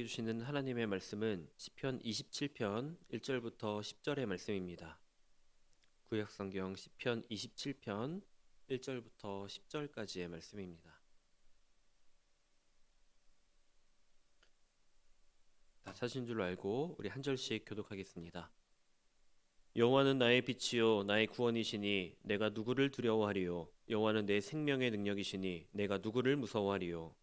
주시는 하나님의 말씀은 시편 27편 1절부터 10절의 말씀입니다. 구약성경 시편 27편 1절부터 10절까지의 말씀입니다. 다 찾으신 줄 알고 우리 한 절씩 교독하겠습니다. 여호와는 나의 빛이요 나의 구원이시니 내가 누구를 두려워하리요. 여호와는 내 생명의 능력이시니 내가 누구를 무서워하리요.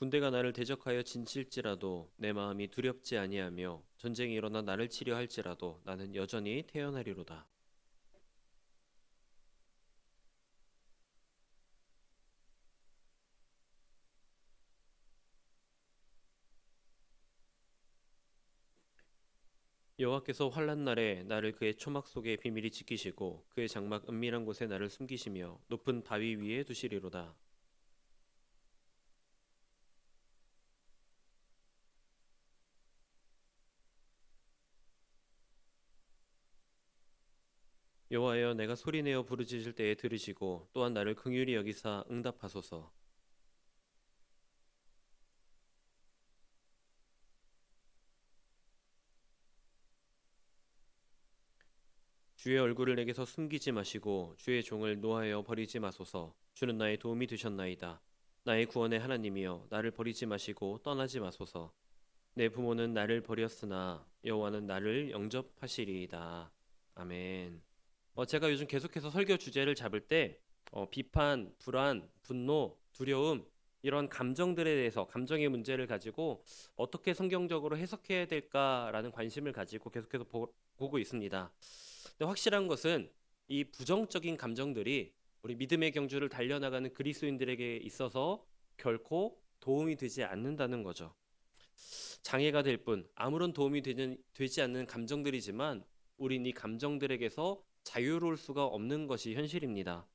군대가 나를 대적하여 진칠지라도 내 마음이 두렵지 아니하며 전쟁이 일어나 나를 치려 할지라도 나는 여전히 태어나리로다. 여호와께서 환난 날에 나를 그의 초막 속에 비밀히 지키시고 그의 장막 은밀한 곳에 나를 숨기시며 높은 바위 위에 두시리로다. 여호와여 내가 소리내어 부르짖을 때에 들으시고 또한 나를 긍휼히 여기사 응답하소서. 주의 얼굴을 내게서 숨기지 마시고 주의 종을 노하여 버리지 마소서. 주는 나의 도움이 되셨나이다. 나의 구원의 하나님이여 나를 버리지 마시고 떠나지 마소서. 내 부모는 나를 버렸으나 여호와는 나를 영접하시리이다. 아멘. 제가 요즘 계속해서 설교 주제를 잡을 때 비판, 불안, 분노, 두려움 이런 감정들에 대해서 감정의 문제를 가지고 어떻게 성경적으로 해석해야 될까라는 관심을 가지고 계속해서 보고 있습니다. 근데 확실한 것은 이 부정적인 감정들이 우리 믿음의 경주를 달려나가는 그리스도인들에게 있어서 결코 도움이 되지 않는다는 거죠. 장애가 될 뿐 아무런 도움이 되지 않는 감정들이지만 우린 이 감정들에게서 자유로울 수가 없는 것이 현실입니다.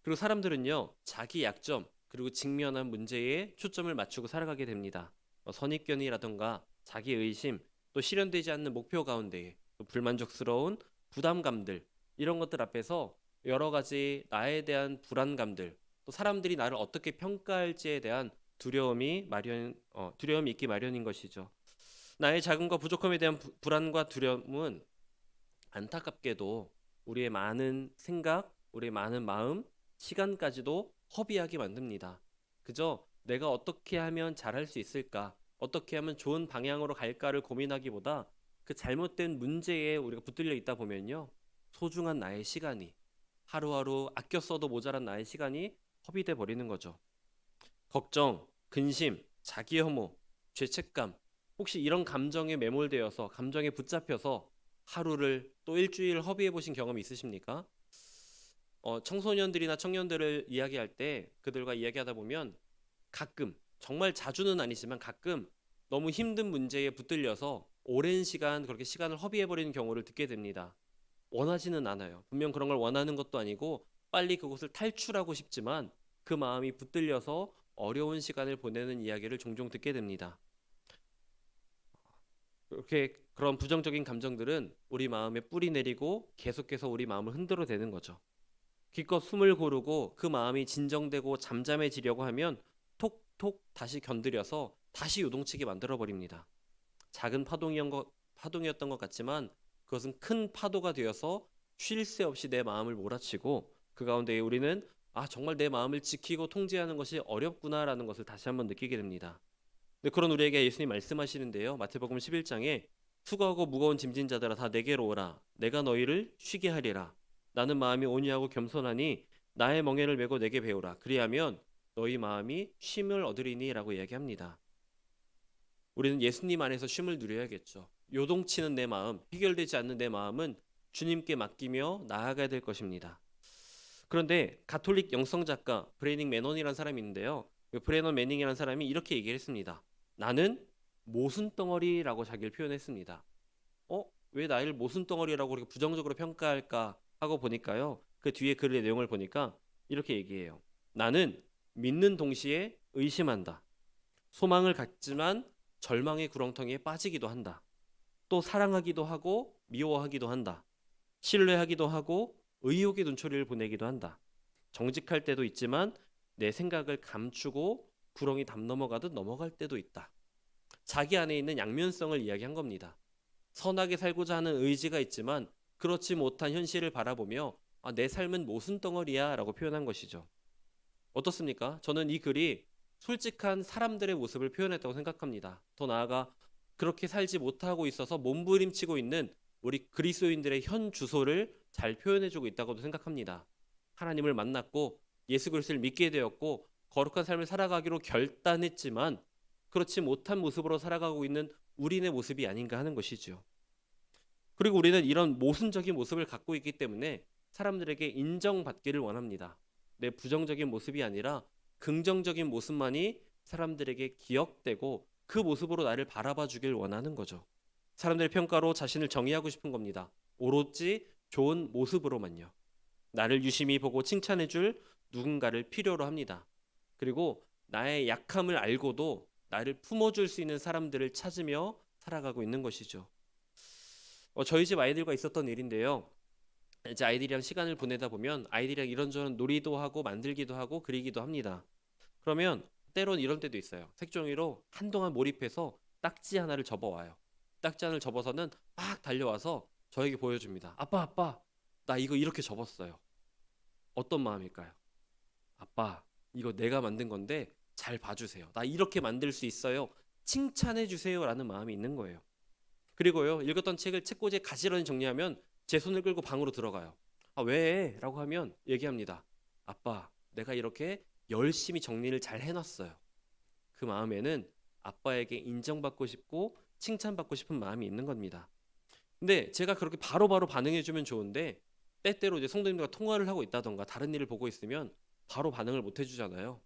그리고 사람들은요 자기 약점 그리고 직면한 문제에 초점을 맞추고 살아가게 됩니다. 선입견이라던가 자기 의심 또 실현되지 않는 목표 가운데 또 불만족스러운 부담감들 이런 것들 앞에서 여러 가지 나에 대한 불안감들 또 사람들이 나를 어떻게 평가할지에 대한 두려움이 있기 마련인 것이죠. 나의 작음과 부족함에 대한 불안과 두려움은 안타깝게도 우리의 많은 생각, 우리의 많은 마음, 시간까지도 허비하게 만듭니다. 그저 내가 어떻게 하면 잘할 수 있을까, 어떻게 하면 좋은 방향으로 갈까를 고민하기보다 그 잘못된 문제에 우리가 붙들려 있다 보면요, 소중한 나의 시간이 하루하루 아껴 써도 모자란 나의 시간이 허비돼 버리는 거죠. 걱정, 근심, 자기 혐오, 죄책감, 혹시 이런 감정에 매몰되어서 감정에 붙잡혀서 하루를 또 일주일 허비해 보신 경험이 있으십니까? 청소년들이나 청년들을 이야기할 때 그들과 이야기하다 보면 가끔 정말 자주는 아니지만 가끔 너무 힘든 문제에 붙들려서 오랜 시간 그렇게 시간을 허비해 버리는 경우를 듣게 됩니다. 원하지는 않아요. 분명 그런 걸 원하는 것도 아니고 빨리 그곳을 탈출하고 싶지만 그 마음이 붙들려서 어려운 시간을 보내는 이야기를 종종 듣게 됩니다. 그런 부정적인 감정들은 우리 마음에 뿌리 내리고 계속해서 우리 마음을 흔들어대는 거죠. 기껏 숨을 고르고 그 마음이 진정되고 잠잠해지려고 하면 톡톡 다시 견들여서 다시 요동치게 만들어 버립니다. 작은 파동이었던 것 같지만 그것은 큰 파도가 되어서 쉴 새 없이 내 마음을 몰아치고 그 가운데 우리는 정말 내 마음을 지키고 통제하는 것이 어렵구나라는 것을 다시 한번 느끼게 됩니다. 근데 그런 우리에게 예수님 말씀하시는데요. 마태복음 11장에 수고하고 무거운 짐진 자들아 다 내게로 오라. 내가 너희를 쉬게 하리라. 나는 마음이 온유하고 겸손하니 나의 멍에를 메고 내게 배우라. 그리하면 너희 마음이 쉼을 얻으리니 라고 이야기합니다. 우리는 예수님 안에서 쉼을 누려야겠죠. 요동치는 내 마음, 해결되지 않는 내 마음은 주님께 맡기며 나아가야 될 것입니다. 그런데 가톨릭 영성 작가 브레닝 매넌이라는 사람이 있는데요. 브레넌 매닝이라는 사람이 이렇게 얘기를 했습니다. 나는 모순덩어리라고 자기를 표현했습니다. 왜 나를 모순덩어리라고 그렇게 부정적으로 평가할까 하고 보니까요. 그 뒤에 글의 내용을 보니까 이렇게 얘기해요. 나는 믿는 동시에 의심한다. 소망을 갖지만 절망의 구렁텅이에 빠지기도 한다. 또 사랑하기도 하고 미워하기도 한다. 신뢰하기도 하고 의욕의 눈초리를 보내기도 한다. 정직할 때도 있지만 내 생각을 감추고 구렁이 담 넘어가듯 넘어갈 때도 있다. 자기 안에 있는 양면성을 이야기한 겁니다. 선하게 살고자 하는 의지가 있지만 그렇지 못한 현실을 바라보며 내 삶은 모순 덩어리야 라고 표현한 것이죠. 어떻습니까? 저는 이 글이 솔직한 사람들의 모습을 표현했다고 생각합니다. 더 나아가 그렇게 살지 못하고 있어서 몸부림치고 있는 우리 그리스도인들의 현 주소를 잘 표현해주고 있다고도 생각합니다. 하나님을 만났고 예수 그리스도를 믿게 되었고 거룩한 삶을 살아가기로 결단했지만 그렇지 못한 모습으로 살아가고 있는 우리의 모습이 아닌가 하는 것이지요. 그리고 우리는 이런 모순적인 모습을 갖고 있기 때문에 사람들에게 인정받기를 원합니다. 내 부정적인 모습이 아니라 긍정적인 모습만이 사람들에게 기억되고 그 모습으로 나를 바라봐 주길 원하는 거죠. 사람들의 평가로 자신을 정의하고 싶은 겁니다. 오로지 좋은 모습으로만요. 나를 유심히 보고 칭찬해 줄 누군가를 필요로 합니다. 그리고 나의 약함을 알고도 나를 품어줄 수 있는 사람들을 찾으며 살아가고 있는 것이죠. 저희 집 아이들과 있었던 일인데요. 이제 아이들이랑 시간을 보내다 보면 아이들이랑 이런저런 놀이도 하고 만들기도 하고 그리기도 합니다. 그러면 때론 이런 때도 있어요. 색종이로 한동안 몰입해서 딱지 하나를 접어와요. 딱지 하나를 접어서는 막 달려와서 저에게 보여줍니다. 아빠, 아빠, 나 이거 이렇게 접었어요. 어떤 마음일까요? 아빠, 이거 내가 만든 건데 잘 봐주세요. 나 이렇게 만들 수 있어요. 칭찬해 주세요 라는 마음이 있는 거예요. 그리고요, 읽었던 책을 책꽂이에 가지런히 정리하면 제 손을 끌고 방으로 들어가요. 왜? 라고 하면 얘기합니다. 아빠, 내가 이렇게 열심히 정리를 잘 해놨어요. 그 마음에는 아빠에게 인정받고 싶고 칭찬받고 싶은 마음이 있는 겁니다. 근데 제가 그렇게 바로바로 반응해주면 좋은데 때때로 이제 성도님들과 통화를 하고 있다던가 다른 일을 보고 있으면 바로 반응을 못 해주잖아요.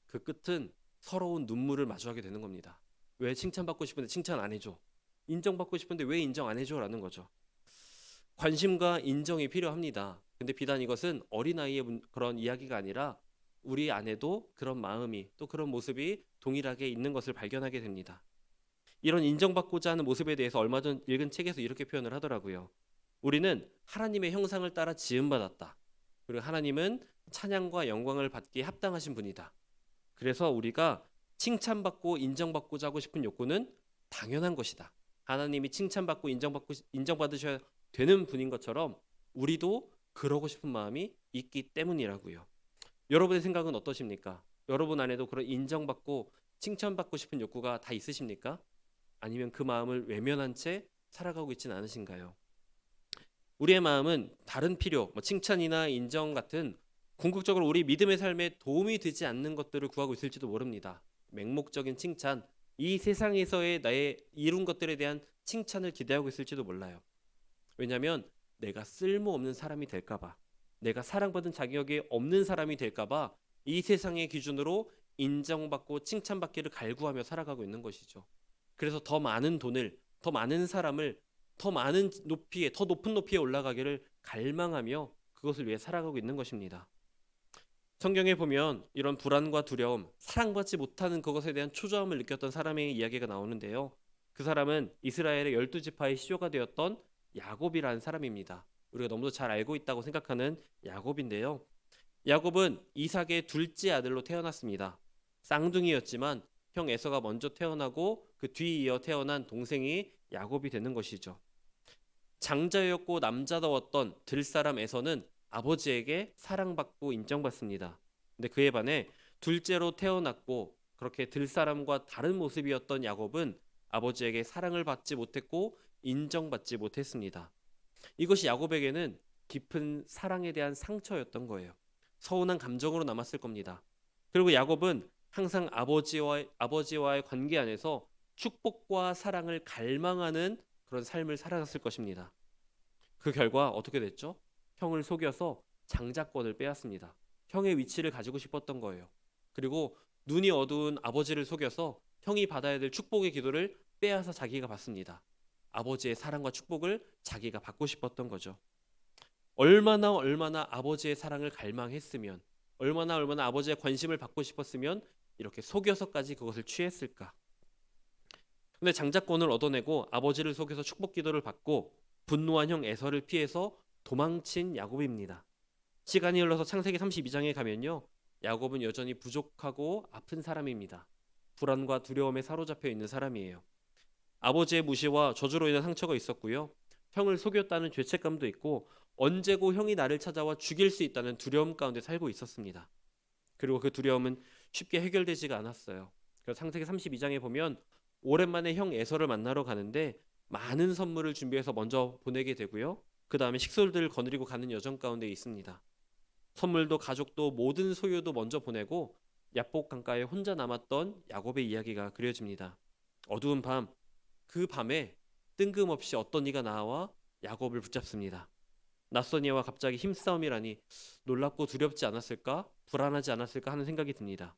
그 끝은 서러운 눈물을 마주하게 되는 겁니다. 왜 칭찬받고 싶은데 칭찬 안 해줘? 인정받고 싶은데 왜 인정 안 해줘? 라는 거죠. 관심과 인정이 필요합니다. 근데 비단 이것은 어린아이의 그런 이야기가 아니라 우리 안에도 그런 마음이 또 그런 모습이 동일하게 있는 것을 발견하게 됩니다. 이런 인정받고자 하는 모습에 대해서 얼마 전 읽은 책에서 이렇게 표현을 하더라고요. 우리는 하나님의 형상을 따라 지음받았다. 그리고 하나님은 찬양과 영광을 받기에 합당하신 분이다. 그래서 우리가 칭찬받고 인정받고자 하고 싶은 욕구는 당연한 것이다. 하나님이 칭찬받고 인정받으셔야 되는 분인 것처럼 우리도 그러고 싶은 마음이 있기 때문이라고요. 여러분의 생각은 어떠십니까? 여러분 안에도 그런 인정받고 칭찬받고 싶은 욕구가 다 있으십니까? 아니면 그 마음을 외면한 채 살아가고 있지는 않으신가요? 우리의 마음은 다른 필요, 칭찬이나 인정 같은 궁극적으로 우리 믿음의 삶에 도움이 되지 않는 것들을 구하고 있을지도 모릅니다. 맹목적인 칭찬, 이 세상에서의 나의 이룬 것들에 대한 칭찬을 기대하고 있을지도 몰라요. 왜냐하면 내가 쓸모없는 사람이 될까봐, 내가 사랑받은 자격이 없는 사람이 될까봐 이 세상의 기준으로 인정받고 칭찬받기를 갈구하며 살아가고 있는 것이죠. 그래서 더 많은 돈을, 더 많은 사람을, 더 많은 높이에, 더 높은 높이에 올라가기를 갈망하며 그것을 위해 살아가고 있는 것입니다. 성경에 보면 이런 불안과 두려움, 사랑받지 못하는 그것에 대한 초조함을 느꼈던 사람의 이야기가 나오는데요. 그 사람은 이스라엘의 12지파의 시조가 되었던 야곱이라는 사람입니다. 우리가 너무도 잘 알고 있다고 생각하는 야곱인데요. 야곱은 이삭의 둘째 아들로 태어났습니다. 쌍둥이였지만 형 에서가 먼저 태어나고 그 뒤이어 태어난 동생이 야곱이 되는 것이죠. 장자였고 남자다웠던 들사람 에서는 아버지에게 사랑받고 인정받습니다. 근데 그에 반해 둘째로 태어났고 그렇게 들사람과 다른 모습이었던 야곱은 아버지에게 사랑을 받지 못했고 인정받지 못했습니다. 이것이 야곱에게는 깊은 사랑에 대한 상처였던 거예요. 서운한 감정으로 남았을 겁니다. 그리고 야곱은 항상 아버지와의 관계 안에서 축복과 사랑을 갈망하는 그런 삶을 살아갔을 것입니다. 그 결과 어떻게 됐죠? 형을 속여서 장자권을 빼앗습니다. 형의 위치를 가지고 싶었던 거예요. 그리고 눈이 어두운 아버지를 속여서 형이 받아야 될 축복의 기도를 빼앗아 자기가 받습니다. 아버지의 사랑과 축복을 자기가 받고 싶었던 거죠. 얼마나 아버지의 사랑을 갈망했으면, 얼마나 아버지의 관심을 받고 싶었으면 이렇게 속여서까지 그것을 취했을까? 근데 장자권을 얻어내고 아버지를 속여서 축복 기도를 받고 분노한 형 에서를 피해서 도망친 야곱입니다. 시간이 흘러서 창세기 32장에 가면요. 야곱은 여전히 부족하고 아픈 사람입니다. 불안과 두려움에 사로잡혀 있는 사람이에요. 아버지의 무시와 저주로 인한 상처가 있었고요. 형을 속였다는 죄책감도 있고 언제고 형이 나를 찾아와 죽일 수 있다는 두려움 가운데 살고 있었습니다. 그리고 그 두려움은 쉽게 해결되지가 않았어요. 그래서 창세기 32장에 보면 오랜만에 형 에서를 만나러 가는데 많은 선물을 준비해서 먼저 보내게 되고요. 그 다음에 식솔들을 거느리고 가는 여정 가운데 있습니다. 선물도 가족도 모든 소유도 먼저 보내고 야복 강가에 혼자 남았던 야곱의 이야기가 그려집니다. 어두운 밤, 그 밤에 뜬금없이 어떤 이가 나와 야곱을 붙잡습니다. 낯선 이와 갑자기 힘싸움이라니 놀랍고 두렵지 않았을까? 불안하지 않았을까 하는 생각이 듭니다.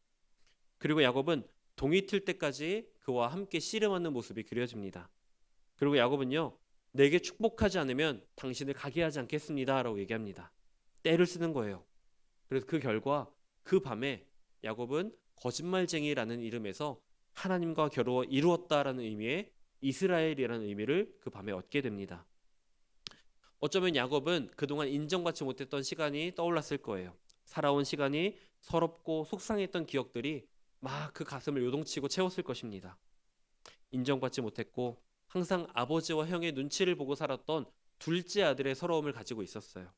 그리고 야곱은 동이 틀 때까지 그와 함께 씨름하는 모습이 그려집니다. 그리고 야곱은요, 내게 축복하지 않으면 당신을 가게 하지 않겠습니다 라고 얘기합니다. 때를 쓰는 거예요. 그래서 그 결과 그 밤에 야곱은 거짓말쟁이라는 이름에서 하나님과 겨루어 이루었다라는 의미의 이스라엘이라는 의미를 그 밤에 얻게 됩니다. 어쩌면 야곱은 그동안 인정받지 못했던 시간이 떠올랐을 거예요. 살아온 시간이 서럽고 속상했던 기억들이 막 그 가슴을 요동치고 채웠을 것입니다. 인정받지 못했고 항상 아버지와 형의 눈치를 보고 살았던 둘째 아들의 서러움을 가지고 있었어요.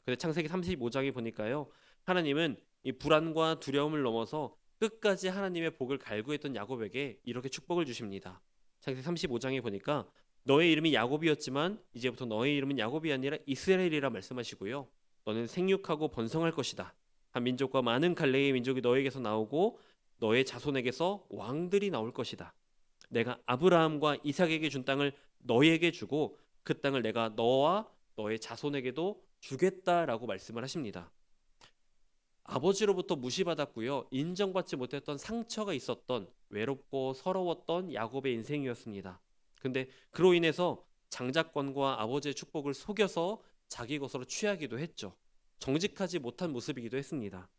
근데 창세기 35장에 보니까요. 하나님은 이 불안과 두려움을 넘어서 끝까지 하나님의 복을 갈구했던 야곱에게 이렇게 축복을 주십니다. 창세기 35장에 보니까 너의 이름이 야곱이었지만 이제부터 너의 이름은 야곱이 아니라 이스라엘이라 말씀하시고요. 너는 생육하고 번성할 것이다. 한 민족과 많은 갈래의 민족이 너에게서 나오고 너의 자손에게서 왕들이 나올 것이다. 내가 아브라함과 이삭에게 준 땅을 너에게 주고 그 땅을 내가 너와 너의 자손에게도 주겠다라고 말씀을 하십니다. 아버지로부터 무시받았고요. 인정받지 못했던 상처가 있었던 외롭고 서러웠던 야곱의 인생이었습니다. 근데 그로 인해서 장자권과 아버지의 축복을 속여서 자기 것으로 취하기도 했죠. 정직하지 못한 모습이기도 했습니다.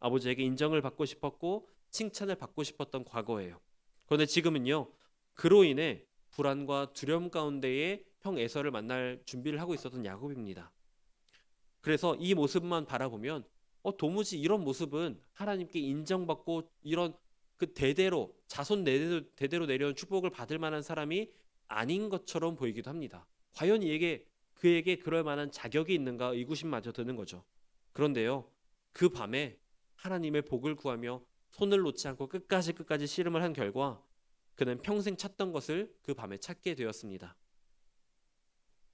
아버지에게 인정을 받고 싶었고 칭찬을 받고 싶었던 과거예요. 그런데 지금은요. 그로 인해 불안과 두려움 가운데에 형 에서를 만날 준비를 하고 있었던 야곱입니다. 그래서 이 모습만 바라보면 도무지 이런 모습은 하나님께 인정받고 이런 그 대대로 자손 대대로 내려온 축복을 받을 만한 사람이 아닌 것처럼 보이기도 합니다. 과연 그에게 그럴 만한 자격이 있는가 의구심마저 드는 거죠. 그런데요. 그 밤에 하나님의 복을 구하며 손을 놓지 않고 끝까지 씨름을 한 결과 그는 평생 찾던 것을 그 밤에 찾게 되었습니다.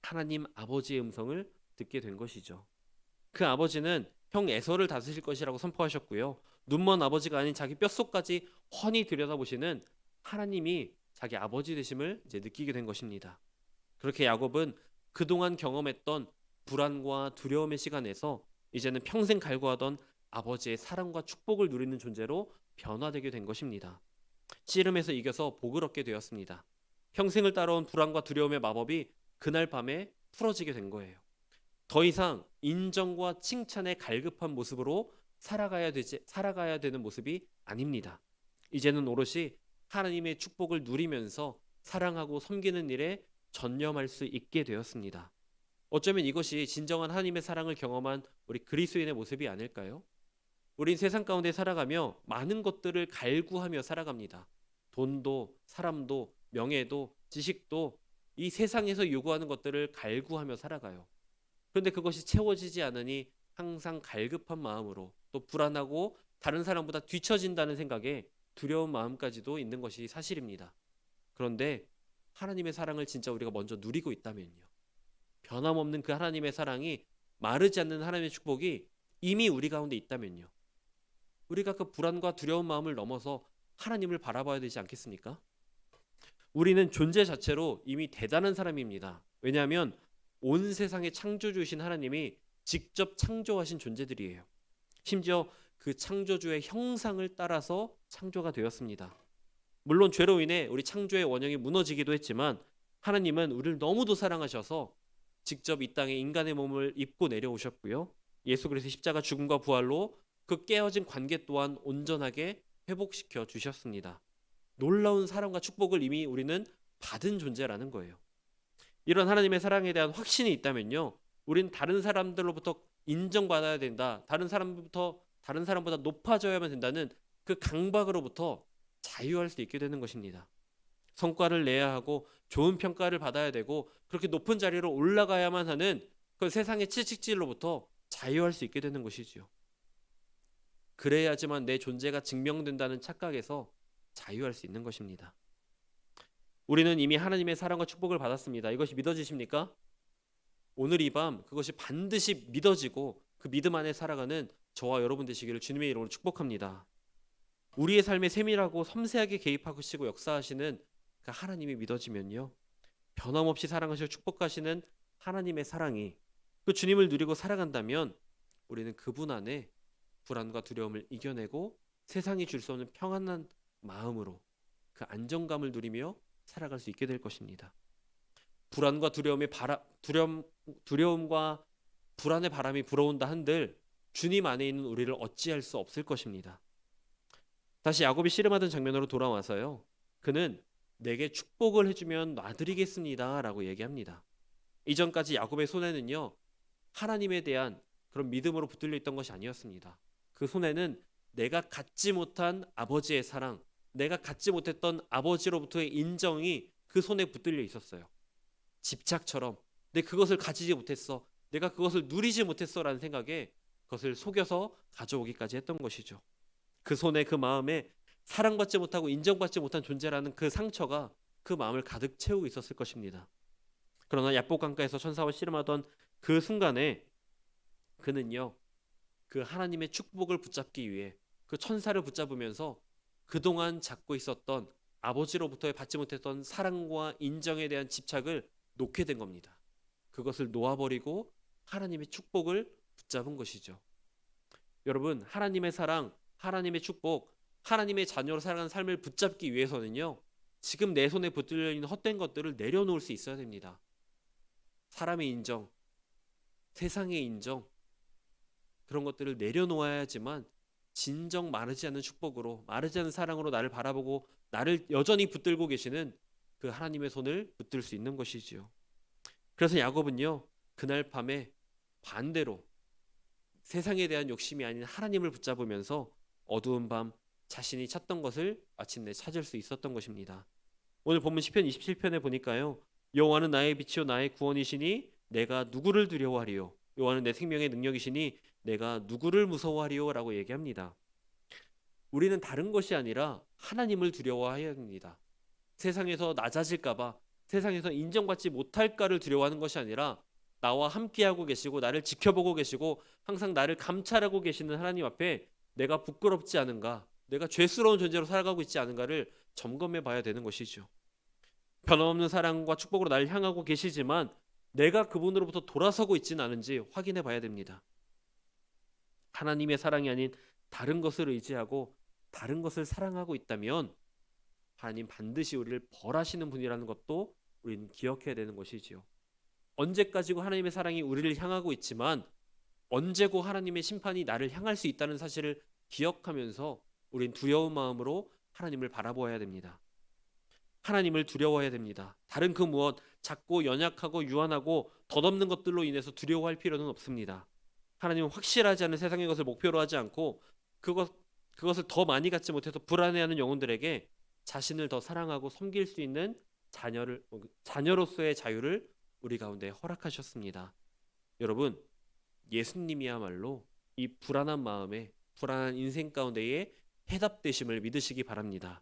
하나님 아버지의 음성을 듣게 된 것이죠. 그 아버지는 형 에서를 다스릴 것이라고 선포하셨고요. 눈먼 아버지가 아닌 자기 뼛속까지 훤히 들여다보시는 하나님이 자기 아버지 되심을 이제 느끼게 된 것입니다. 그렇게 야곱은 그동안 경험했던 불안과 두려움의 시간에서 이제는 평생 갈구하던 아버지의 사랑과 축복을 누리는 존재로 변화되게 된 것입니다. 씨름에서 이겨서 복을 얻게 되었습니다. 평생을 따라온 불안과 두려움의 마법이 그날 밤에 풀어지게 된 거예요. 더 이상 인정과 칭찬에 갈급한 모습으로 살아가야 되는 모습이 아닙니다. 이제는 오롯이 하나님의 축복을 누리면서 사랑하고 섬기는 일에 전념할 수 있게 되었습니다. 어쩌면 이것이 진정한 하나님의 사랑을 경험한 우리 그리스도인의 모습이 아닐까요? 우린 세상 가운데 살아가며 많은 것들을 갈구하며 살아갑니다. 돈도, 사람도, 명예도, 지식도 이 세상에서 요구하는 것들을 갈구하며 살아가요. 그런데 그것이 채워지지 않으니 항상 갈급한 마음으로 또 불안하고 다른 사람보다 뒤처진다는 생각에 두려운 마음까지도 있는 것이 사실입니다. 그런데 하나님의 사랑을 진짜 우리가 먼저 누리고 있다면요. 변함없는 그 하나님의 사랑이 마르지 않는 하나님의 축복이 이미 우리 가운데 있다면요. 우리가 그 불안과 두려운 마음을 넘어서 하나님을 바라봐야 되지 않겠습니까? 우리는 존재 자체로 이미 대단한 사람입니다. 왜냐하면 온 세상의 창조주이신 하나님이 직접 창조하신 존재들이에요. 심지어 그 창조주의 형상을 따라서 창조가 되었습니다. 물론 죄로 인해 우리 창조의 원형이 무너지기도 했지만 하나님은 우리를 너무도 사랑하셔서 직접 이 땅에 인간의 몸을 입고 내려오셨고요. 예수 그리스도의 십자가 죽음과 부활로 그 깨어진 관계 또한 온전하게 회복시켜 주셨습니다. 놀라운 사랑과 축복을 이미 우리는 받은 존재라는 거예요. 이런 하나님의 사랑에 대한 확신이 있다면요. 우린 다른 사람들로부터 인정받아야 된다. 다른 사람보다 높아져야만 된다는 그 강박으로부터 자유할 수 있게 되는 것입니다. 성과를 내야 하고 좋은 평가를 받아야 되고 그렇게 높은 자리로 올라가야만 하는 그 세상의 채찍질로부터 자유할 수 있게 되는 것이지요. 그래야지만 내 존재가 증명된다는 착각에서 자유할 수 있는 것입니다. 우리는 이미 하나님의 사랑과 축복을 받았습니다. 이것이 믿어지십니까? 오늘 이 밤 그것이 반드시 믿어지고 그 믿음 안에 살아가는 저와 여러분 되시기를 주님의 이름으로 축복합니다. 우리의 삶에 세밀하고 섬세하게 개입하시고 역사하시는 그 하나님이 믿어지면요, 변함없이 사랑하시고 축복하시는 하나님의 사랑이 그 주님을 누리고 살아간다면 우리는 그분 안에 불안과 두려움을 이겨내고 세상이 줄 수 없는 평안한 마음으로 그 안정감을 누리며 살아갈 수 있게 될 것입니다. 불안과 두려움과 불안의 바람이 불어온다 한들 주님 안에 있는 우리를 어찌할 수 없을 것입니다. 다시 야곱이 씨름하던 장면으로 돌아와서요, 그는 내게 축복을 해주면 놔드리겠습니다 라고 얘기합니다. 이전까지 야곱의 손에는요, 하나님에 대한 그런 믿음으로 붙들려 있던 것이 아니었습니다. 그 손에는 내가 갖지 못한 아버지의 사랑, 내가 갖지 못했던 아버지로부터의 인정이 그 손에 붙들려 있었어요. 집착처럼 내 그것을 가지지 못했어, 내가 그것을 누리지 못했어 라는 생각에 그것을 속여서 가져오기까지 했던 것이죠. 그 손에, 그 마음에 사랑받지 못하고 인정받지 못한 존재라는 그 상처가 그 마음을 가득 채우고 있었을 것입니다. 그러나 야복 강가에서 천사와 씨름하던 그 순간에 그는요, 그 하나님의 축복을 붙잡기 위해 그 천사를 붙잡으면서 그동안 잡고 있었던 아버지로부터 받지 못했던 사랑과 인정에 대한 집착을 놓게 된 겁니다. 그것을 놓아버리고 하나님의 축복을 붙잡은 것이죠. 여러분, 하나님의 사랑, 하나님의 축복, 하나님의 자녀로 살아가는 삶을 붙잡기 위해서는요, 지금 내 손에 붙들려 있는 헛된 것들을 내려놓을 수 있어야 됩니다. 사람의 인정, 세상의 인정, 그런 것들을 내려놓아야지만 진정 마르지 않는 축복으로, 마르지 않는 사랑으로 나를 바라보고 나를 여전히 붙들고 계시는 그 하나님의 손을 붙들 수 있는 것이지요. 그래서 야곱은요, 그날 밤에 반대로 세상에 대한 욕심이 아닌 하나님을 붙잡으면서 어두운 밤 자신이 찾던 것을 마침내 찾을 수 있었던 것입니다. 오늘 본문 시편 27편에 보니까요, 여호와는 나의 빛이요 나의 구원이시니 내가 누구를 두려워하리요, 여호와는 내 생명의 능력이시니 내가 누구를 무서워하리요 라고 얘기합니다. 우리는 다른 것이 아니라 하나님을 두려워해야 합니다. 세상에서 낮아질까봐, 세상에서 인정받지 못할까를 두려워하는 것이 아니라 나와 함께하고 계시고 나를 지켜보고 계시고 항상 나를 감찰하고 계시는 하나님 앞에 내가 부끄럽지 않은가, 내가 죄스러운 존재로 살아가고 있지 않은가를 점검해 봐야 되는 것이죠. 변함없는 사랑과 축복으로 나를 향하고 계시지만 내가 그분으로부터 돌아서고 있지는 않은지 확인해 봐야 됩니다. 하나님의 사랑이 아닌 다른 것을 의지하고 다른 것을 사랑하고 있다면 하나님 반드시 우리를 벌하시는 분이라는 것도 우리는 기억해야 되는 것이지요. 언제까지고 하나님의 사랑이 우리를 향하고 있지만 언제고 하나님의 심판이 나를 향할 수 있다는 사실을 기억하면서 우린 두려운 마음으로 하나님을 바라보아야 됩니다. 하나님을 두려워해야 됩니다. 다른 그 무엇, 작고 연약하고 유한하고 덧없는 것들로 인해서 두려워할 필요는 없습니다. 하나님은 확실하지 않은 세상의 것을 목표로 하지 않고 그것을 더 많이 갖지 못해서 불안해하는 영혼들에게 자신을 더 사랑하고 섬길 수 있는 자녀로서의 자유를 우리 가운데 허락하셨습니다. 여러분, 예수님이야말로 이 불안한 마음에, 불안한 인생 가운데에 해답되심을 믿으시기 바랍니다.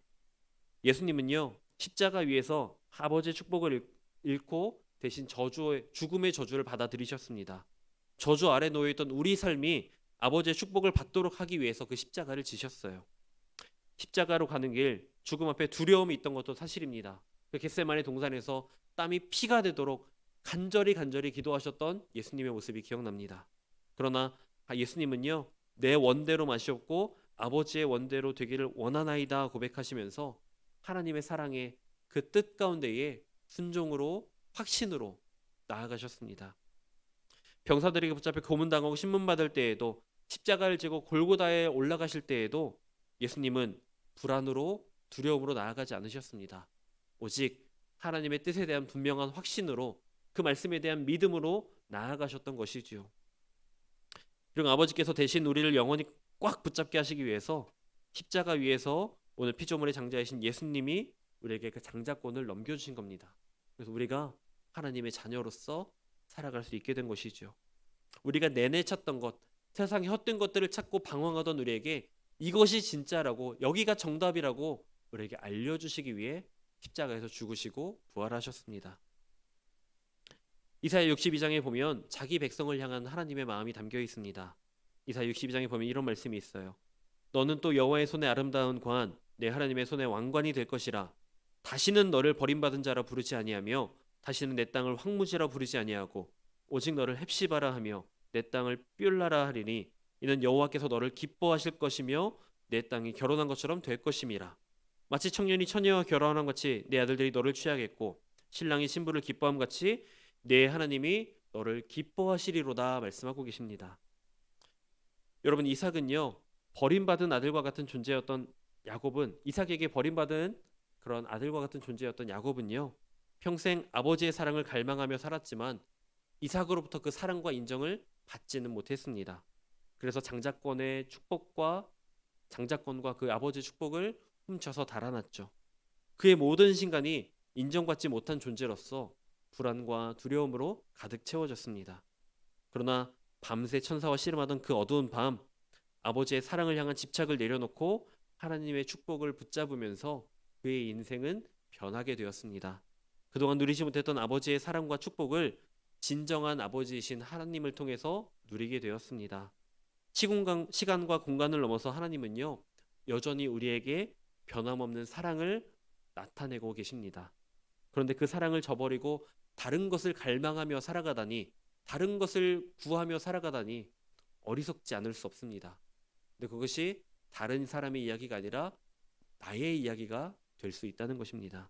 예수님은요, 십자가 위에서 아버지의 축복을 잃고 대신 죽음의 저주를 받아들이셨습니다. 저주 아래 놓여있던 우리 삶이 아버지의 축복을 받도록 하기 위해서 그 십자가를 지셨어요. 십자가로 가는 길, 죽음 앞에 두려움이 있던 것도 사실입니다. 그 겟세마네 동산에서 땀이 피가 되도록 간절히 기도하셨던 예수님의 모습이 기억납니다. 그러나 예수님은요, 내 원대로 마시옵고 아버지의 원대로 되기를 원하나이다 고백하시면서 하나님의 사랑의 그 뜻 가운데에 순종으로, 확신으로 나아가셨습니다. 병사들에게 붙잡혀 고문당하고 신문받을 때에도, 십자가를 지고 골고다에 올라가실 때에도 예수님은 불안으로, 두려움으로 나아가지 않으셨습니다. 오직 하나님의 뜻에 대한 분명한 확신으로, 그 말씀에 대한 믿음으로 나아가셨던 것이지요. 그리고 아버지께서 대신 우리를 영원히 꽉 붙잡게 하시기 위해서 십자가 위에서 오늘 피조물의 장자이신 예수님이 우리에게 그 장자권을 넘겨주신 겁니다. 그래서 우리가 하나님의 자녀로서 살아갈 수 있게 된 것이죠. 우리가 내내 찾던 것, 세상의 헛된 것들을 찾고 방황하던 우리에게 이것이 진짜라고, 여기가 정답이라고 우리에게 알려주시기 위해 십자가에서 죽으시고 부활하셨습니다. 이사야 62장에 보면 자기 백성을 향한 하나님의 마음이 담겨 있습니다. 이사야 62장에 보면 이런 말씀이 있어요. 너는 또 여호와의 손에 아름다운 관, 내 하나님의 손에 왕관이 될 것이라. 다시는 너를 버림받은 자라 부르지 아니하며 다시는 내 땅을 황무지라 부르지 아니하고 오직 너를 헵시바라 하며 내 땅을 뷸라라 하리니 이는 여호와께서 너를 기뻐하실 것이며 내 땅이 결혼한 것처럼 될 것임이라. 마치 청년이 처녀와 결혼한 같이 내 아들들이 너를 취하겠고 신랑이 신부를 기뻐함 같이 내 하나님이 너를 기뻐하시리로다 말씀하고 계십니다. 여러분, 이삭은요, 버림받은 아들과 같은 존재였던 야곱은, 이삭에게 버림받은 그런 아들과 같은 존재였던 야곱은요, 평생 아버지의 사랑을 갈망하며 살았지만 이삭으로부터 그 사랑과 인정을 받지는 못했습니다. 그래서 장자권과 그 아버지의 축복을 훔쳐서 달아났죠. 그의 모든 신간이 인정받지 못한 존재로서 불안과 두려움으로 가득 채워졌습니다. 그러나 밤새 천사와 씨름하던 그 어두운 밤, 아버지의 사랑을 향한 집착을 내려놓고 하나님의 축복을 붙잡으면서 그의 인생은 변하게 되었습니다. 그동안 누리지 못했던 아버지의 사랑과 축복을 진정한 아버지이신 하나님을 통해서 누리게 되었습니다. 시간과 공간을 넘어서 하나님은요, 여전히 우리에게 변함없는 사랑을 나타내고 계십니다. 그런데 그 사랑을 저버리고 다른 것을 갈망하며 살아가다니, 다른 것을 구하며 살아가다니 어리석지 않을 수 없습니다. 근데 그것이 다른 사람의 이야기가 아니라 나의 이야기가 될 수 있다는 것입니다.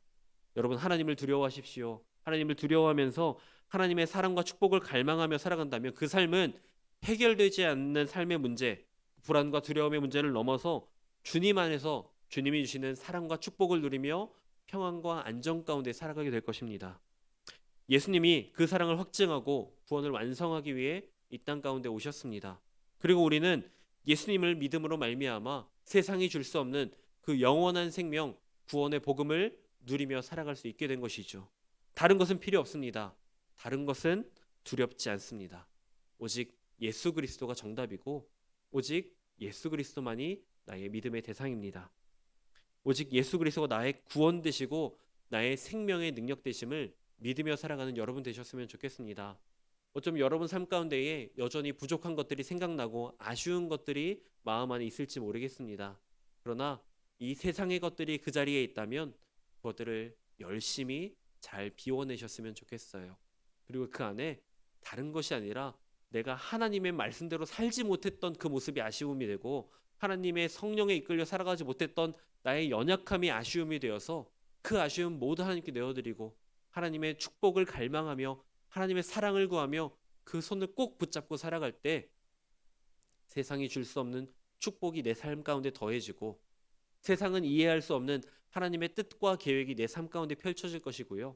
여러분, 하나님을 두려워하십시오. 하나님을 두려워하면서 하나님의 사랑과 축복을 갈망하며 살아간다면 그 삶은 해결되지 않는 삶의 문제, 불안과 두려움의 문제를 넘어서 주님 안에서 주님이 주시는 사랑과 축복을 누리며 평안과 안정 가운데 살아가게 될 것입니다. 예수님이 그 사랑을 확증하고 구원을 완성하기 위해 이 땅 가운데 오셨습니다. 그리고 우리는 예수님을 믿음으로 말미암아 세상이 줄 수 없는 그 영원한 생명, 구원의 복음을 누리며 살아갈 수 있게 된 것이죠. 다른 것은 필요 없습니다. 다른 것은 두렵지 않습니다. 오직 예수 그리스도가 정답이고 오직 예수 그리스도만이 나의 믿음의 대상입니다. 오직 예수 그리스도가 나의 구원 되시고 나의 생명의 능력 되심을 믿으며 살아가는 여러분 되셨으면 좋겠습니다. 어쩌면 여러분 삶 가운데에 여전히 부족한 것들이 생각나고 아쉬운 것들이 마음 안에 있을지 모르겠습니다. 그러나 이 세상의 것들이 그 자리에 있다면 그것들을 열심히 잘 비워내셨으면 좋겠어요. 그리고 그 안에 다른 것이 아니라 내가 하나님의 말씀대로 살지 못했던 그 모습이 아쉬움이 되고 하나님의 성령에 이끌려 살아가지 못했던 나의 연약함이 아쉬움이 되어서 그 아쉬움 모두 하나님께 내어드리고 하나님의 축복을 갈망하며 하나님의 사랑을 구하며 그 손을 꼭 붙잡고 살아갈 때 세상이 줄 수 없는 축복이 내 삶 가운데 더해지고 세상은 이해할 수 없는 하나님의 뜻과 계획이 내 삶 가운데 펼쳐질 것이고요.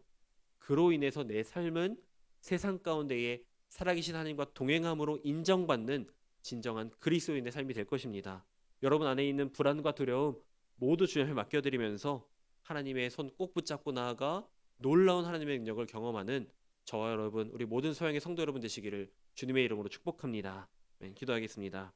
그로 인해서 내 삶은 세상 가운데에 살아계신 하나님과 동행함으로 인정받는 진정한 그리스도인의 삶이 될 것입니다. 여러분 안에 있는 불안과 두려움 모두 주님께 맡겨드리면서 하나님의 손 꼭 붙잡고 나아가 놀라운 하나님의 능력을 경험하는 저와 여러분, 우리 모든 소양의 성도 여러분 되시기를 주님의 이름으로 축복합니다. 기도하겠습니다.